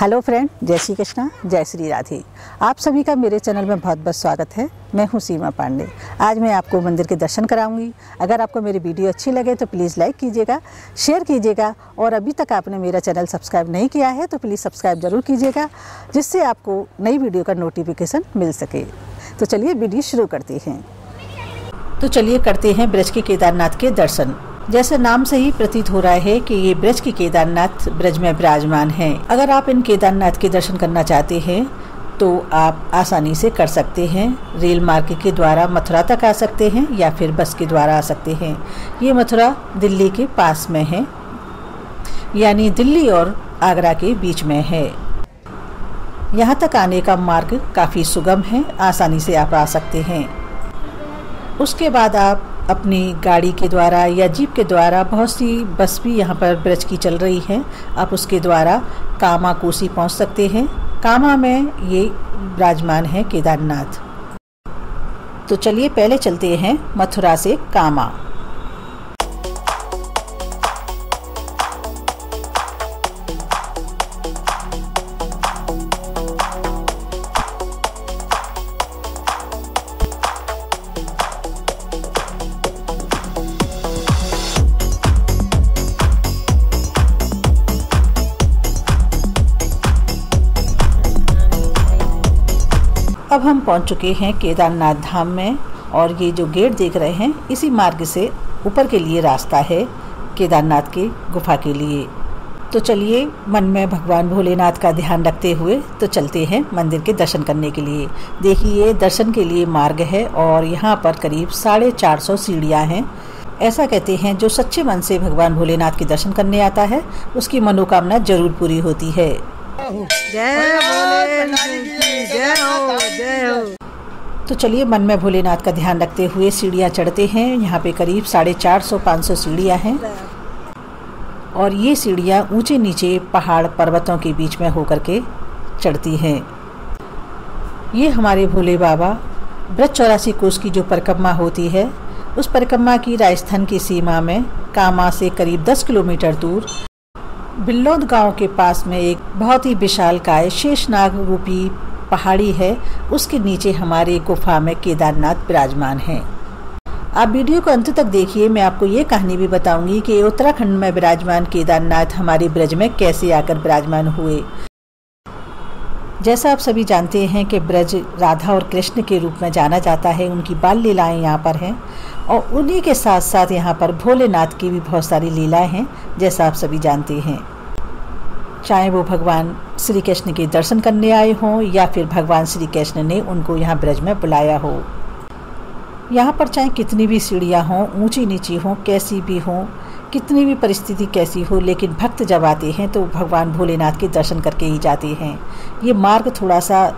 Hello friend, जय श्री कृष्णा, जय श्री राधे। आप सभी का मेरे चैनल में बहुत बहुत स्वागत है। मैं हूं सीमा पांडे। आज मैं आपको मंदिर के दर्शन कराऊंगी। अगर आपको मेरी वीडियो अच्छी लगे तो प्लीज़ लाइक कीजिएगा, शेयर कीजिएगा और अभी तक आपने मेरा चैनल सब्सक्राइब नहीं किया है तो प्लीज़ सब्सक्राइब ज़रूर कीजिएगा, जिससे आपको नई वीडियो का नोटिफिकेशन मिल सके। तो चलिए वीडियो शुरू करते हैं। तो चलिए करते हैं ब्रज के केदारनाथ के दर्शन। जैसे नाम से ही प्रतीत हो रहा है कि ये ब्रज के केदारनाथ ब्रज में विराजमान हैं। अगर आप इन केदारनाथ के दर्शन करना चाहते हैं तो आप आसानी से कर सकते हैं। रेल मार्ग के द्वारा मथुरा तक आ सकते हैं या फिर बस के द्वारा आ सकते हैं। ये मथुरा दिल्ली के पास में है, यानी दिल्ली और आगरा के बीच में है। यहाँ तक आने का मार्ग काफ़ी सुगम है, आसानी से आप आ सकते हैं। उसके बाद आप अपनी गाड़ी के द्वारा या जीप के द्वारा, बहुत सी बस भी यहाँ पर ब्रज की चल रही है, आप उसके द्वारा कामा कोसी पहुँच सकते हैं। कामा में ये विराजमान है केदारनाथ। तो चलिए पहले चलते हैं मथुरा से कामा। अब हम पहुंच चुके हैं केदारनाथ धाम में और ये जो गेट देख रहे हैं इसी मार्ग से ऊपर के लिए रास्ता है केदारनाथ के गुफा के लिए। तो चलिए मन में भगवान भोलेनाथ का ध्यान रखते हुए तो चलते हैं मंदिर के दर्शन करने के लिए। देखिए दर्शन के लिए मार्ग है और यहाँ पर करीब 450 सीढ़ियाँ हैं। ऐसा कहते हैं जो सच्चे मन से भगवान भोलेनाथ के दर्शन करने आता है उसकी मनोकामना जरूर पूरी होती है। जय हो, जय हो। तो चलिए मन में भोलेनाथ का ध्यान रखते हुए सीढ़ियाँ चढ़ते हैं। यहाँ पे करीब 450-500 सीढ़ियाँ हैं और ये सीढ़ियाँ ऊंचे नीचे पहाड़ पर्वतों के बीच में होकर के चढ़ती हैं। ये हमारे भोले बाबा ब्रज 84 कोस की जो परिक्रमा होती है उस परिक्रमा की राजस्थान की सीमा में कामा से करीब 10 किलोमीटर दूर बिल्लौद गांव के पास में एक बहुत ही विशालकाय शेषनाग रूपी पहाड़ी है। उसके नीचे हमारे गुफा में केदारनाथ विराजमान है। आप वीडियो को अंत तक देखिए। मैं आपको ये कहानी भी बताऊंगी कि उत्तराखंड में विराजमान केदारनाथ हमारे ब्रज में कैसे आकर विराजमान हुए। जैसा आप सभी जानते हैं कि ब्रज राधा और कृष्ण के रूप में जाना जाता है। उनकी बाल लीलाएँ यहाँ पर हैं और उन्हीं के साथ साथ यहाँ पर भोलेनाथ की भी बहुत सारी लीलाएं हैं, जैसा आप सभी जानते हैं। चाहे वो भगवान श्री कृष्ण के दर्शन करने आए हों या फिर भगवान श्री कृष्ण ने उनको यहाँ ब्रज में बुलाया हो। यहाँ पर चाहे कितनी भी सीढ़ियाँ हों, ऊंची नीची हों, कैसी भी हों, कितनी भी परिस्थिति कैसी हो, लेकिन भक्त जब आते हैं तो भगवान भोलेनाथ के दर्शन करके ही जाते हैं। ये मार्ग थोड़ा सा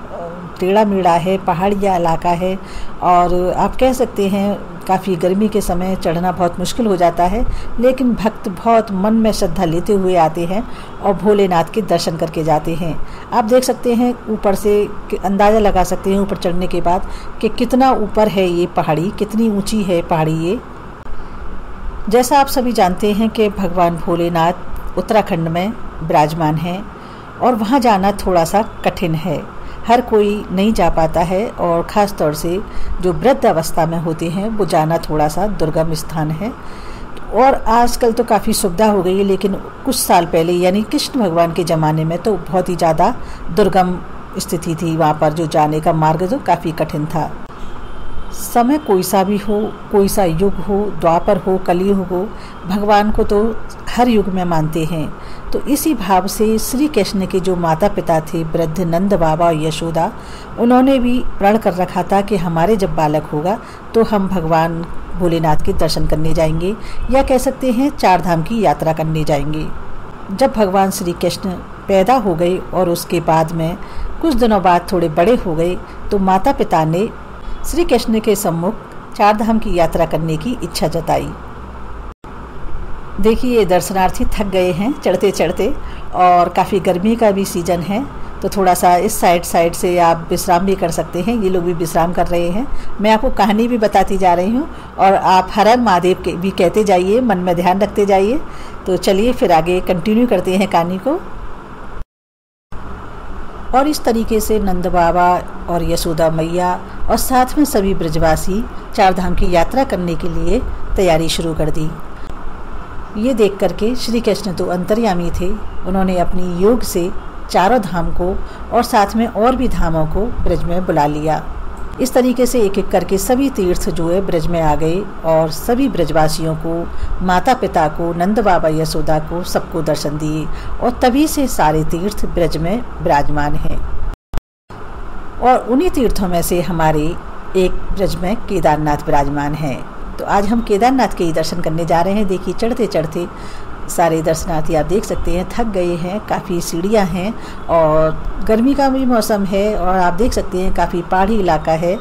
टेढ़ा मेढ़ा है, पहाड़िया इलाका है और आप कह सकते हैं काफ़ी गर्मी के समय चढ़ना बहुत मुश्किल हो जाता है, लेकिन भक्त बहुत मन में श्रद्धा लेते हुए आते हैं और भोलेनाथ के दर्शन करके जाते हैं। आप देख सकते हैं ऊपर से अंदाज़ा लगा सकते हैं ऊपर चढ़ने के बाद कि कितना ऊपर है ये पहाड़ी, कितनी ऊंची है पहाड़ी ये। जैसा आप सभी जानते हैं कि भगवान भोलेनाथ उत्तराखंड में विराजमान हैं और वहाँ जाना थोड़ा सा कठिन है। हर कोई नहीं जा पाता है और ख़ास तौर से जो वृद्ध अवस्था में होते हैं वो जाना थोड़ा सा दुर्गम स्थान है। और आजकल तो काफ़ी सुविधा हो गई है, लेकिन कुछ साल पहले यानी कृष्ण भगवान के ज़माने में तो बहुत ही ज़्यादा दुर्गम स्थिति थी। वहाँ पर जो जाने का मार्ग तो काफ़ी कठिन था। समय कोई सा भी हो, कोई सा युग हो, द्वापर हो, कलयुग हो, भगवान को तो हर युग में मानते हैं। तो इसी भाव से श्री कृष्ण के जो माता पिता थे वृद्ध नंद बाबा और यशोदा, उन्होंने भी प्रण कर रखा था कि हमारे जब बालक होगा तो हम भगवान भोलेनाथ के दर्शन करने जाएंगे, या कह सकते हैं 4 धाम की यात्रा करने जाएंगे। जब भगवान श्री कृष्ण पैदा हो गए और उसके बाद में कुछ दिनों बाद थोड़े बड़े हो गए तो माता पिता ने श्री कृष्ण के सम्मुख 4 धाम की यात्रा करने की इच्छा जताई। देखिए ये दर्शनार्थी थक गए हैं चढ़ते चढ़ते और काफ़ी गर्मी का भी सीज़न है, तो थोड़ा सा इस साइड से आप विश्राम भी कर सकते हैं। ये लोग भी विश्राम कर रहे हैं। मैं आपको कहानी भी बताती जा रही हूँ और आप हर हर महादेव के भी कहते जाइए, मन में ध्यान रखते जाइए। तो चलिए फिर आगे कंटिन्यू करते हैं कहानी को। और इस तरीके से नंद बाबा और यशोदा मैया और साथ में सभी ब्रजवासी चार धाम की यात्रा करने के लिए तैयारी शुरू कर दी। ये देख करके श्री कृष्ण तो अंतर्यामी थे, उन्होंने अपनी योग से चारों धाम को और साथ में और भी धामों को ब्रज में बुला लिया। इस तरीके से एक एक करके सभी तीर्थ जो है ब्रज में आ गए और सभी ब्रजवासियों को, माता पिता को, नंद बाबा यशोदा को, सबको दर्शन दिए और तभी से सारे तीर्थ ब्रज में विराजमान हैं। और उन्हीं तीर्थों में से हमारे एक ब्रज में केदारनाथ विराजमान है। तो आज हम केदारनाथ के ही दर्शन करने जा रहे हैं। देखिए चढ़ते चढ़ते सारे दर्शनार्थी आप देख सकते हैं थक गए हैं, काफ़ी सीढ़ियाँ हैं और गर्मी का भी मौसम है और आप देख सकते हैं काफ़ी पहाड़ी इलाका है।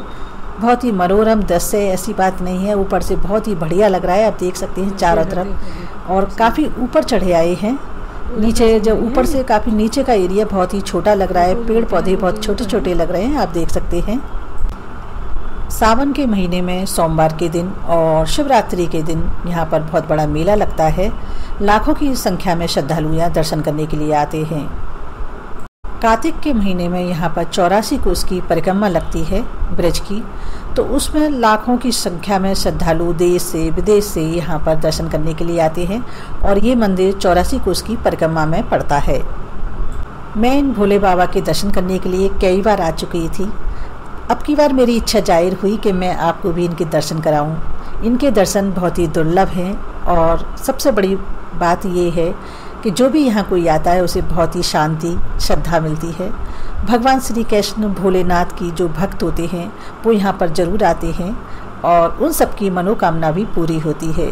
बहुत ही मनोरम दृश्य है, ऐसी बात नहीं है। ऊपर से बहुत ही बढ़िया लग रहा है, आप देख सकते हैं चारों तरफ। और काफ़ी ऊपर चढ़े आए हैं। नीचे जब ऊपर से काफ़ी नीचे का एरिया बहुत ही छोटा लग रहा है, पेड़ पौधे बहुत छोटे छोटे लग रहे हैं, आप देख सकते हैं। सावन के महीने में सोमवार के दिन और शिवरात्रि के दिन यहाँ पर बहुत बड़ा मेला लगता है। लाखों की संख्या में श्रद्धालु यहाँ दर्शन करने के लिए आते हैं। कार्तिक के महीने में यहाँ पर 84 कोस की परिक्रमा लगती है ब्रज की, तो उसमें लाखों की संख्या में श्रद्धालु देश से विदेश से यहाँ पर दर्शन करने के लिए आते हैं और ये मंदिर 84 कोस की परिक्रमा में पड़ता है। मैं इन भोले बाबा के दर्शन करने के लिए कई बार आ चुकी थी। अब की बार मेरी इच्छा जाहिर हुई कि मैं आपको भी इनके दर्शन कराऊं। इनके दर्शन बहुत ही दुर्लभ हैं और सबसे बड़ी बात ये है कि जो भी यहाँ कोई आता है उसे बहुत ही शांति, श्रद्धा मिलती है। भगवान श्री कृष्ण भोलेनाथ की जो भक्त होते हैं वो यहाँ पर ज़रूर आते हैं और उन सब की मनोकामना भी पूरी होती है।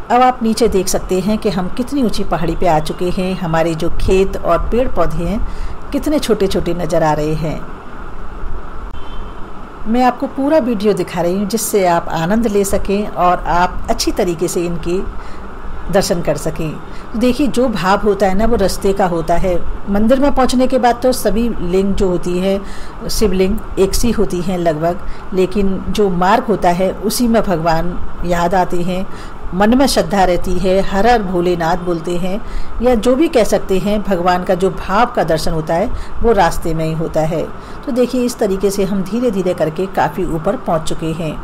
अब आप नीचे देख सकते हैं कि हम कितनी ऊंची पहाड़ी पे आ चुके हैं। हमारे जो खेत और पेड़ पौधे हैं कितने छोटे छोटे नज़र आ रहे हैं। मैं आपको पूरा वीडियो दिखा रही हूँ जिससे आप आनंद ले सकें और आप अच्छी तरीके से इनके दर्शन कर सकें। तो देखिए जो भाव होता है ना वो रास्ते का होता है। मंदिर में पहुँचने के बाद तो सभी लिंग जो होती है, शिवलिंग एक सी होती हैं लगभग, लेकिन जो मार्ग होता है उसी में भगवान याद आते हैं, मन में श्रद्धा रहती है, हर हर भोलेनाथ बोलते हैं या जो भी कह सकते हैं। भगवान का जो भाव का दर्शन होता है वो रास्ते में ही होता है। तो देखिए इस तरीके से हम धीरे धीरे करके काफ़ी ऊपर पहुंच चुके हैं।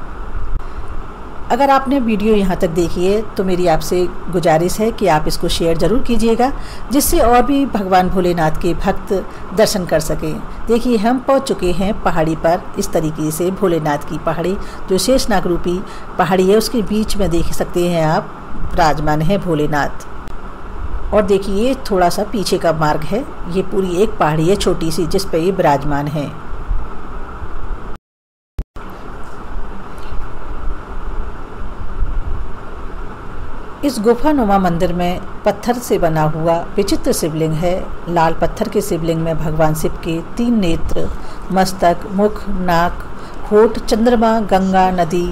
अगर आपने वीडियो यहाँ तक देखी है तो मेरी आपसे गुजारिश है कि आप इसको शेयर ज़रूर कीजिएगा, जिससे और भी भगवान भोलेनाथ के भक्त दर्शन कर सकें। देखिए हम पहुँच चुके हैं पहाड़ी पर। इस तरीके से भोलेनाथ की पहाड़ी जो शेषनाग रूपी पहाड़ी है उसके बीच में देख सकते हैं आप विराजमान है भोलेनाथ। और देखिए ये थोड़ा सा पीछे का मार्ग है, ये पूरी एक पहाड़ी है छोटी सी जिस पे ये विराजमान है। इस गुफानुमा मंदिर में पत्थर से बना हुआ विचित्र शिवलिंग है। लाल पत्थर के शिवलिंग में भगवान शिव के 3 नेत्र, मस्तक, मुख, नाक, होठ, चंद्रमा, गंगा, नदी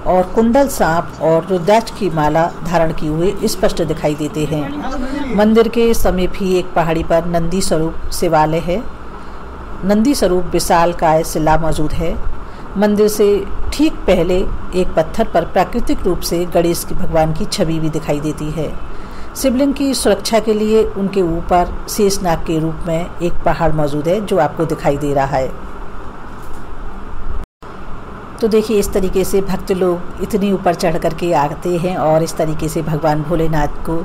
और कुंडल सांप और रुद्राक्ष की माला धारण किए हुए स्पष्ट दिखाई देते हैं। मंदिर के समीप ही एक पहाड़ी पर नंदी स्वरूप शिवालय है। नंदी स्वरूप विशालकाय शिला मौजूद है। मंदिर से ठीक पहले एक पत्थर पर प्राकृतिक रूप से गणेश की भगवान की छवि भी दिखाई देती है। शिवलिंग की सुरक्षा के लिए उनके ऊपर शेषनाग के रूप में एक पहाड़ मौजूद है जो आपको दिखाई दे रहा है। तो देखिए इस तरीके से भक्त लोग इतनी ऊपर चढ़ करके आते हैं और इस तरीके से भगवान भोलेनाथ को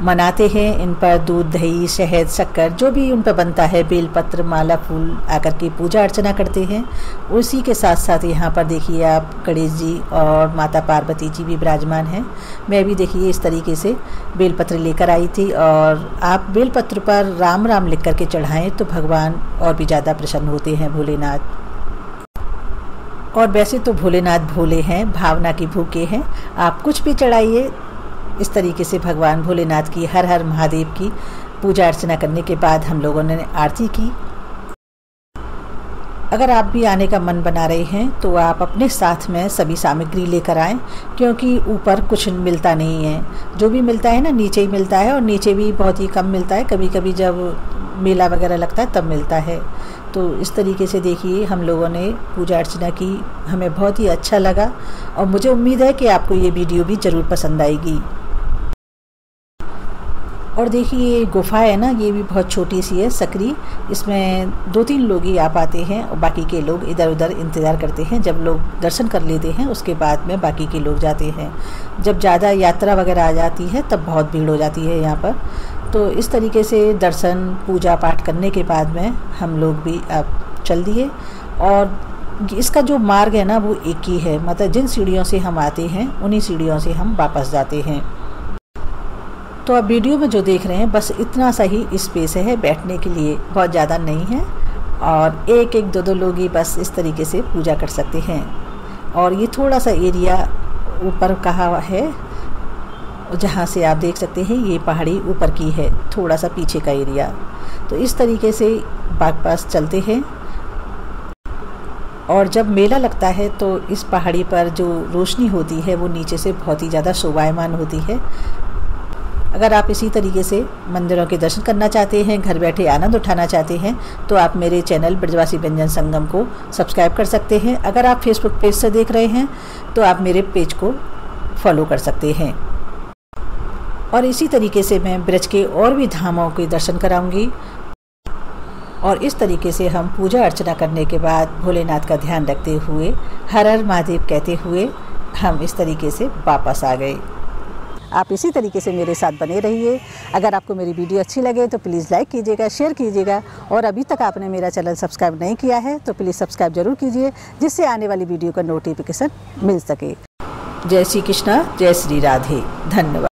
मनाते हैं। इन पर दूध, दही, शहद, शक्कर जो भी उन पर बनता है, बेलपत्र, माला, फूल आकर के पूजा अर्चना करते हैं। उसी के साथ साथ यहाँ पर देखिए आप गणेश जी और माता पार्वती जी भी विराजमान हैं। मैं भी देखिए इस तरीके से बेलपत्र लेकर आई थी और आप बेलपत्र पर राम राम लिख करके चढ़ाएँ तो भगवान और भी ज़्यादा प्रसन्न होते हैं भोलेनाथ। और वैसे तो भोलेनाथ भोले हैं, भावना की भूखे हैं। आप कुछ भी चढ़ाइए। इस तरीके से भगवान भोलेनाथ की हर हर महादेव की पूजा अर्चना करने के बाद हम लोगों ने आरती की। अगर आप भी आने का मन बना रहे हैं तो आप अपने साथ में सभी सामग्री लेकर आएँ, क्योंकि ऊपर कुछ मिलता नहीं है। जो भी मिलता है ना नीचे ही मिलता है और नीचे भी बहुत ही कम मिलता है। कभी कभी जब मेला वगैरह लगता है तब मिलता है। तो इस तरीके से देखिए हम लोगों ने पूजा अर्चना की, हमें बहुत ही अच्छा लगा और मुझे उम्मीद है कि आपको ये वीडियो भी ज़रूर पसंद आएगी। और देखिए ये गुफा है ना, ये भी बहुत छोटी सी है, सकरी। इसमें 2-3 लोग ही आ पाते हैं और बाकी के लोग इधर उधर इंतज़ार करते हैं। जब लोग दर्शन कर लेते हैं उसके बाद में बाकी के लोग जाते हैं। जब ज़्यादा यात्रा वगैरह आ जाती है तब बहुत भीड़ हो जाती है यहाँ पर। तो इस तरीके से दर्शन पूजा पाठ करने के बाद में हम लोग भी अब चल दिए। और इसका जो मार्ग है ना वो एक ही है, मतलब जिन सीढ़ियों से हम आते हैं उन्हीं सीढ़ियों से हम वापस जाते हैं। तो अब वीडियो में जो देख रहे हैं बस इतना सा ही स्पेस है बैठने के लिए, बहुत ज़्यादा नहीं है। और 1-1, 2-2 लोग ही बस इस तरीके से पूजा कर सकते हैं। और ये थोड़ा सा एरिया ऊपर कहा है, जहाँ से आप देख सकते हैं ये पहाड़ी ऊपर की है, थोड़ा सा पीछे का एरिया। तो इस तरीके से वापस चलते हैं। और जब मेला लगता है तो इस पहाड़ी पर जो रोशनी होती है वो नीचे से बहुत ही ज़्यादा शोभायमान होती है। अगर आप इसी तरीके से मंदिरों के दर्शन करना चाहते हैं, घर बैठे आनंद उठाना चाहते हैं, तो आप मेरे चैनल ब्रजवासी व्यंजन संगम को सब्सक्राइब कर सकते हैं। अगर आप फेसबुक पेज से देख रहे हैं तो आप मेरे पेज को फॉलो कर सकते हैं। और इसी तरीके से मैं ब्रज के और भी धामों के दर्शन कराऊंगी। और इस तरीके से हम पूजा अर्चना करने के बाद भोलेनाथ का ध्यान रखते हुए हर हर महादेव कहते हुए हम इस तरीके से वापस आ गए। आप इसी तरीके से मेरे साथ बने रहिए। अगर आपको मेरी वीडियो अच्छी लगे तो प्लीज़ लाइक कीजिएगा, शेयर कीजिएगा। और अभी तक आपने मेरा चैनल सब्सक्राइब नहीं किया है तो प्लीज़ सब्सक्राइब ज़रूर कीजिए, जिससे आने वाली वीडियो का नोटिफिकेशन मिल सके। जय श्री कृष्णा, जय श्री राधे, धन्यवाद।